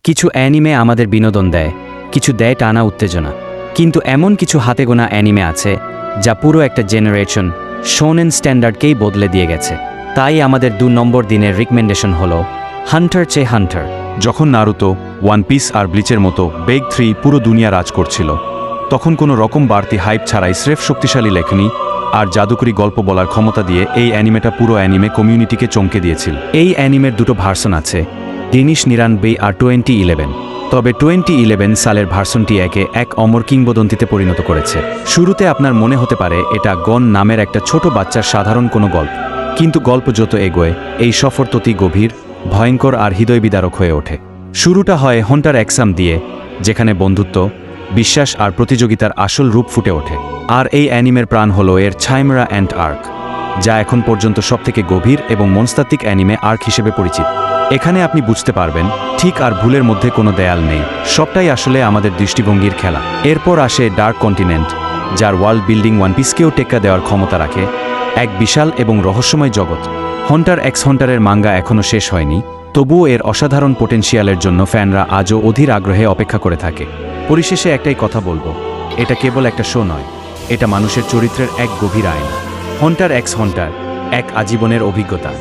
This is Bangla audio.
কিছু অ্যানিমে আমাদের বিনোদন দেয়, কিছু দেয় টানা উত্তেজনা। কিন্তু এমন কিছু হাতে গোনা অ্যানিমে আছে যা পুরো একটা জেনারেশন শোনেন স্ট্যান্ডার্ডকেই বদলে দিয়ে গেছে। তাই আমাদের 2 নম্বর দিনের রিকমেন্ডেশন হলো হান্টার চে হান্টার। যখন নারুতো, ওয়ান পিস আর ব্লিচের মতো বেগ 3 পুরো দুনিয়া রাজ করছিল, তখন কোনো রকম বাড়তি হাইপ ছাড়াই স্রেফ শক্তিশালী লেখনী আর জাদুকরী গল্প বলার ক্ষমতা দিয়ে এই অ্যানিমেটা পুরো অ্যানিমে কমিউনিটিকে চমকে দিয়েছিল। এই অ্যানিমের 2টো ভার্সন আছে, 1999 আর 2011। তবে 2011 সালের ভার্সনটি একে এক অমর কিংবদন্তিতে পরিণত করেছে। শুরুতে আপনার মনে হতে পারে এটা গন নামের একটা ছোট বাচ্চার সাধারণ কোনো গল্প, কিন্তু গল্প যত এগোয় এই সফর ততই গভীর, ভয়ঙ্কর আর হৃদয়বিদারক হয়ে ওঠে। শুরুটা হয় হন্টার এক্সাম দিয়ে, যেখানে বন্ধুত্ব, বিশ্বাস আর প্রতিযোগিতার আসল রূপ ফুটে ওঠে। আর এই অ্যানিমের প্রাণ হলো এর ছাইমরা অ্যান্ড আর্ক, যা এখন পর্যন্ত সবথেকে গভীর এবং মনস্তাত্ত্বিক অ্যানিমে আর্ক হিসেবে পরিচিত। এখানে আপনি বুঝতে পারবেন ঠিক আর ভুলের মধ্যে কোনো দেয়াল নেই, সবটাই আসলে আমাদের দৃষ্টিভঙ্গির খেলা। এরপর আসে ডার্ক কন্টিনেন্ট, যার ওয়ার্ল্ড বিল্ডিং ওয়ান পিসকেও টেক্কা দেওয়ার ক্ষমতা রাখে, এক বিশাল এবং রহস্যময় জগৎ। হন্টার এক্স হন্টারের মাঙ্গা এখনও শেষ হয়নি, তবুও এর অসাধারণ পোটেনশিয়ালের জন্য ফ্যানরা আজও অধীর আগ্রহে অপেক্ষা করে থাকে। পরিশেষে একটাই কথা বলবো, এটা কেবল একটা শো নয়, এটা মানুষের চরিত্রের এক গভীর আয়না। হন্টার এক্স হন্টার এক আজীবনের অভিজ্ঞতা।